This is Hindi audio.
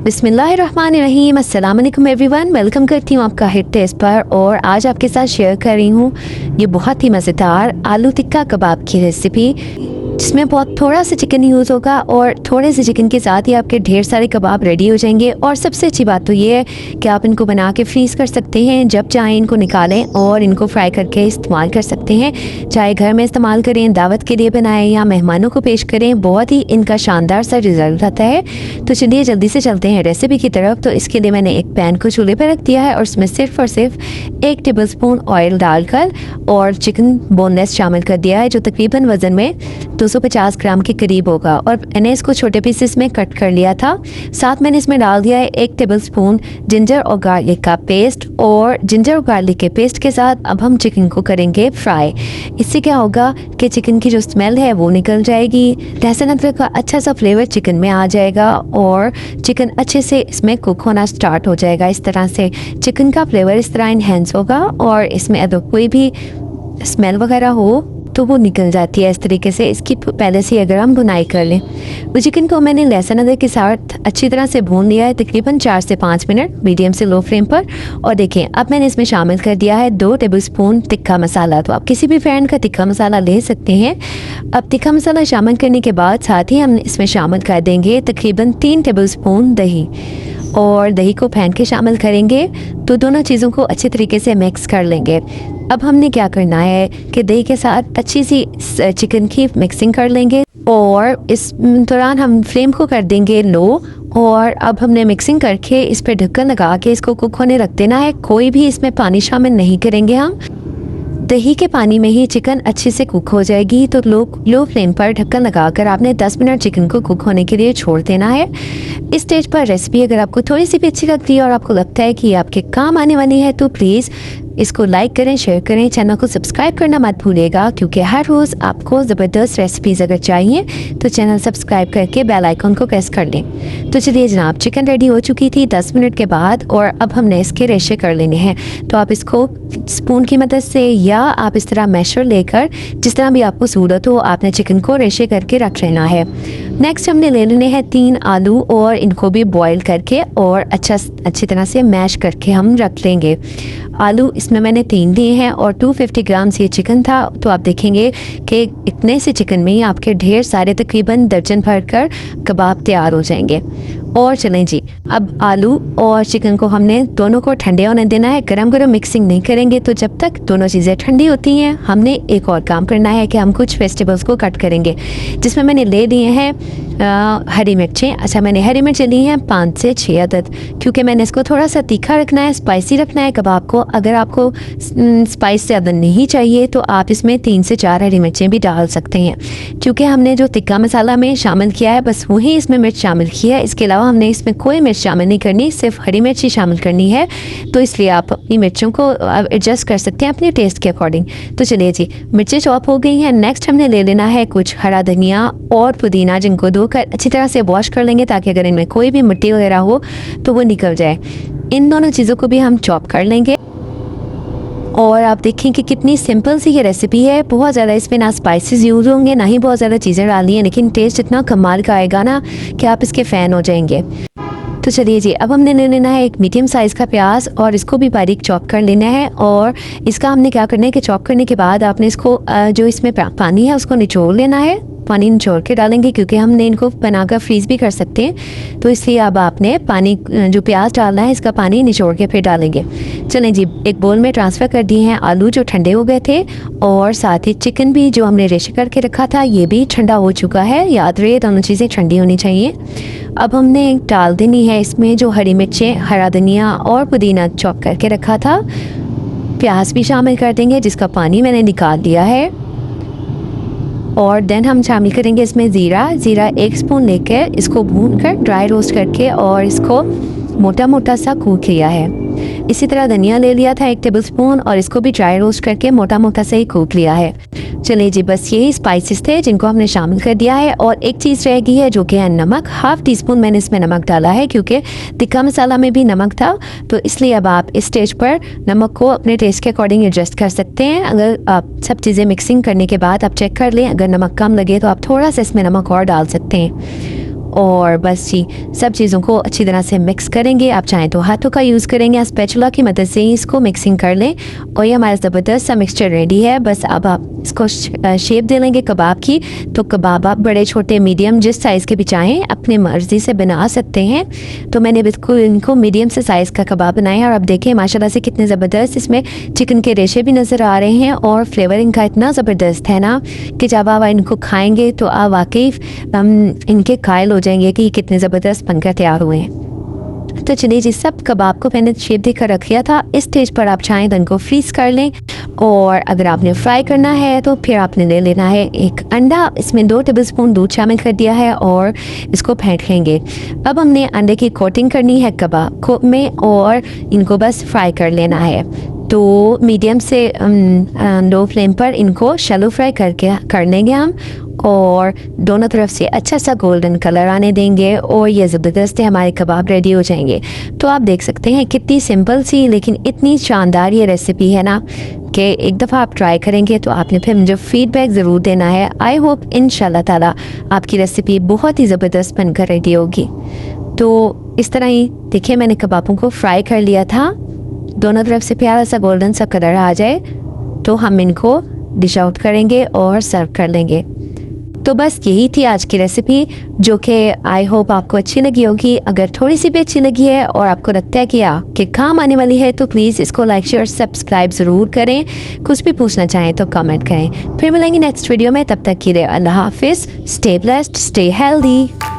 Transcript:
बिस्मिल्लाहिर्रहमानिर्रहीम। अस्सलाम वालेकुम एवरीवन, वेलकम करती हूँ आपका हिट टेस्ट पर। और आज आपके साथ शेयर कर रही हूँ ये बहुत ही मज़ेदार आलू टिक्का कबाब की रेसिपी, जिसमें बहुत थोड़ा सा चिकन यूज़ होगा और थोड़े से चिकन के साथ ही आपके ढेर सारे कबाब रेडी हो जाएंगे। और सबसे अच्छी बात तो ये है कि आप इनको बना के फ्रीज़ कर सकते हैं, जब चाहें इनको निकालें और इनको फ्राई करके इस्तेमाल कर सकते हैं। चाहे घर में इस्तेमाल करें, दावत के लिए बनाएं या मेहमानों को पेश करें, बहुत ही इनका शानदार सा रिजल्ट आता है। तो चलिए जल्दी से चलते हैं रेसिपी की तरफ। तो इसके लिए मैंने एक पैन को चूल्हे पर रख दिया है और उसमें सिर्फ और सिर्फ 1 टेबलस्पून ऑयल डालकर और चिकन बोनलेस शामिल कर दिया है, जो तकरीबन वज़न में 250 ग्राम के करीब होगा। और मैंने इसको छोटे पीसेस में कट कर लिया था। साथ मैंने इसमें डाल दिया है 1 टेबलस्पून जिंजर और गार्लिक का पेस्ट। और जिंजर और गार्लिक के पेस्ट के साथ अब हम चिकन को करेंगे फ्राई। इससे क्या होगा कि चिकन की जो स्मेल है वो निकल जाएगी, लहसुन अदरक का अच्छा सा फ्लेवर चिकन में आ जाएगा और चिकन अच्छे से इसमें कुक होना स्टार्ट हो जाएगा। इस तरह से चिकन का फ्लेवर इस तरह इन्हेंस होगा और इसमें अगर कोई भी स्मेल वगैरह हो तो वो निकल जाती है इस तरीके से। इसकी पहले से अगर हम भुनाई कर लें, तो चिकन को मैंने लहसुन अदरक के साथ अच्छी तरह से भून लिया है, तकरीबन 4 से 5 मिनट मीडियम से लो फ्लेम पर। और देखें, अब मैंने इसमें शामिल कर दिया है 2 टेबलस्पून तिक्का मसाला। तो आप किसी भी ब्रांड का तिक्का मसाला ले सकते हैं। अब तिक्का मसाला शामिल करने के बाद साथ ही हम इसमें शामिल कर देंगे तकरीबन 3 टेबलस्पून दही, और दही को फेंट के शामिल करेंगे। तो दोनों चीज़ों को अच्छे तरीके से मिक्स कर लेंगे। अब हमने क्या करना है कि दही के साथ अच्छी सी चिकन की मिक्सिंग कर लेंगे और इस दौरान हम फ्लेम को कर देंगे लो। और अब हमने मिक्सिंग करके इस पर ढक्कन लगा के इसको कुक होने रख देना है। कोई भी इसमें पानी शामिल नहीं करेंगे हम, दही के पानी में ही चिकन अच्छे से कुक हो जाएगी। तो लो फ्लेम पर ढक्कन लगाकर आपने 10 मिनट चिकन को कुक होने के लिए छोड़ देना है। इस स्टेज पर रेसिपी अगर आपको थोड़ी सी भी अच्छी लगती है और आपको लगता है कि ये आपके काम आने वाली है, तो प्लीज़ इसको लाइक करें, शेयर करें, चैनल को सब्सक्राइब करना मत भूलिएगा, क्योंकि हर रोज़ आपको ज़बरदस्त रेसिपीज़ अगर चाहिए तो चैनल सब्सक्राइब करके बेल आइकन को प्रेस कर लें। तो चलिए जनाब, चिकन रेडी हो चुकी थी 10 मिनट के बाद, और अब हमने इसके रेशे कर लेने हैं। तो आप इसको स्पून की मदद से या आप इस तरह मैशर लेकर, जिस तरह भी आपको सूरत हो, आपने चिकन को रेशे करके रख लेना है। नेक्स्ट हमने ले लेने हैं 3 आलू और इनको भी बॉईल करके और अच्छी तरह से मैश करके हम रख लेंगे। आलू इसमें मैंने 3 लिए हैं और 250 ग्राम ये चिकन था। तो आप देखेंगे कि इतने से चिकन में ही आपके ढेर सारे तकरीबन दर्जन भर कर कबाब तैयार हो जाएंगे। और चलें जी, अब आलू और चिकन को हमने दोनों को ठंडे होने देना है। गरम गरम मिक्सिंग नहीं करेंगे। तो जब तक दोनों चीज़ें ठंडी होती हैं, हमने एक और काम करना है कि हम कुछ वेजिटेबल्स को कट करेंगे, जिसमें मैंने ले लिए हैं हरी मिर्चें। अच्छा, मैंने हरी मिर्चें ली हैं 5 से 6 अदद, क्योंकि मैंने इसको थोड़ा सा तीखा रखना है, स्पाइसी रखना है कबाब को। अगर आपको स्पाइस ज़्यादा नहीं चाहिए तो आप इसमें 3 से 4 हरी मिर्चें भी डाल सकते हैं, क्योंकि हमने जो तिक्का मसाला में शामिल किया है बस वही इसमें मिर्च शामिल की है। इसके अलावा हमने इसमें कोई मिर्च शामिल नहीं करनी, सिर्फ हरी मिर्च ही शामिल करनी है। तो इसलिए आप अपनी मिर्चों को एडजस्ट कर सकते हैं अपने टेस्ट के अकॉर्डिंग। तो चलिए जी, मिर्चें चॉप हो गई हैं। नेक्स्ट हमने ले लेना है कुछ हरा धनिया और पुदीना, जिनको धोकर अच्छी तरह से वॉश कर लेंगे ताकि अगर इनमें कोई भी मिट्टी वगैरह हो तो वो निकल जाए। इन दोनों चीज़ों को भी हम चॉप कर लेंगे। और आप देखें कि कितनी सिंपल सी ये रेसिपी है। बहुत ज़्यादा इसमें ना स्पाइसेस यूज़ होंगे, ना ही बहुत ज़्यादा चीज़ें डाली हैं, लेकिन टेस्ट इतना कमाल का आएगा ना कि आप इसके फ़ैन हो जाएंगे। तो चलिए जी, अब हमने ले लेना है एक मीडियम साइज़ का प्याज और इसको भी बारीक चॉप कर लेना है। और इसका हमने क्या करना है कि चॉप करने के बाद आपने इसको जो इसमें पानी है उसको निचोड़ लेना है। पानी निचोड़ के डालेंगे क्योंकि हमने इनको बनाकर फ्रीज़ भी कर सकते हैं। तो इसलिए अब आपने पानी जो प्याज डालना है, इसका पानी निचोड़ के फिर डालेंगे। चलें जी, एक बोल में ट्रांसफ़र कर दिए हैं आलू जो ठंडे हो गए थे, और साथ ही चिकन भी जो हमने रेशे करके रखा था ये भी ठंडा हो चुका है। याद रहे, दोनों चीज़ें ठंडी होनी चाहिए। अब हमने डाल देनी है इसमें जो हरी मिर्चें, हरा धनिया और पुदीना चॉप करके रखा था। प्याज भी शामिल कर देंगे जिसका पानी मैंने निकाल दिया है। और देन हम शामिल करेंगे इसमें ज़ीरा 1 स्पून लेकर इसको भून कर ड्राई रोस्ट करके और इसको मोटा मोटा सा कूट लिया है। इसी तरह धनिया ले लिया था 1 टेबलस्पून और इसको भी ड्राई रोस्ट करके मोटा मोटा से ही कूट लिया है। चलिए जी, बस यही स्पाइसेस थे जिनको हमने शामिल कर दिया है। और एक चीज़ रह गई है जो कि है नमक। 1/2 टीस्पून मैंने इसमें नमक डाला है, क्योंकि तिक्का मसाला में भी नमक था। तो इसलिए अब आप इस स्टेज पर नमक को अपने टेस्ट के अकॉर्डिंग एडजस्ट कर सकते हैं। अगर आप सब चीज़ें मिक्सिंग करने के बाद आप चेक कर लें, अगर नमक कम लगे तो आप थोड़ा सा इसमें नमक और डाल सकते हैं। और बस जी सब चीज़ों को अच्छी तरह से मिक्स करेंगे। आप चाहें तो हाथों का यूज़ करेंगे या स्पैचुला की मदद से ही इसको मिक्सिंग कर लें और ये हमारा ज़बरदस्त सा मिक्सचर रेडी है। बस अब आप इसको शेप दे लेंगे कबाब की। तो कबाब आप बड़े छोटे मीडियम जिस साइज़ के भी चाहें अपनी मर्ज़ी से बना सकते हैं। तो मैंने बिल्कुल इनको मीडियम से साइज़ का कबाब बनाया है और अब देखें माशाल्लाह से कितने ज़बरदस्त इसमें चिकन के रेशे भी नज़र आ रहे हैं और फ्लेवर इनका इतना ज़बरदस्त है ना कि जब आप इनको खाएंगे तो आप वाकई इनके कायल हो जाएंगे कि कितने ज़बरदस्त बनकर तैयार हुए हैं। तो चलिए जी सब कबाब को मैंने शेप देकर रख लिया था। इस स्टेज पर आप चाहें तो इनको फ्रीज कर लें और अगर आपने फ्राई करना है तो फिर आपने ले लेना है एक अंडा। इसमें 2 टेबलस्पून दूध शामिल कर दिया है और इसको फेंट लेंगे। अब हमने अंडे की कोटिंग करनी है कबाब को में और इनको बस फ्राई कर लेना है। तो मीडियम से लो फ्लेम पर इनको शैलो फ्राई कर लेंगे हम और दोनों तरफ से अच्छा सा गोल्डन कलर आने देंगे और ये ज़बरदस्त हमारे कबाब रेडी हो जाएंगे। तो आप देख सकते हैं कितनी सिंपल सी लेकिन इतनी शानदार ये रेसिपी है ना कि एक दफ़ा आप ट्राई करेंगे तो आपने फिर मुझे फीडबैक ज़रूर देना है। आई होप इंशाल्लाह ताला आपकी रेसिपी बहुत ही ज़बरदस्त बनकर रेडी होगी। तो इस तरह ही देखिए मैंने कबाबों को फ्राई कर लिया था। दोनों तरफ से प्यारा सा गोल्डन सा कलर आ जाए तो हम इनको डिश आउट करेंगे और सर्व कर लेंगे। तो बस यही थी आज की रेसिपी जो कि आई होप आपको अच्छी लगी होगी। अगर थोड़ी सी भी अच्छी लगी है और आपको लगता है कि आपके काम आने वाली है तो प्लीज़ इसको लाइक शेयर सब्सक्राइब ज़रूर करें। कुछ भी पूछना चाहें तो कमेंट करें। फिर मिलेंगे नेक्स्ट वीडियो में, तब तक के लिए अल्लाह हाफिज़। Stay blessed, stay healthy.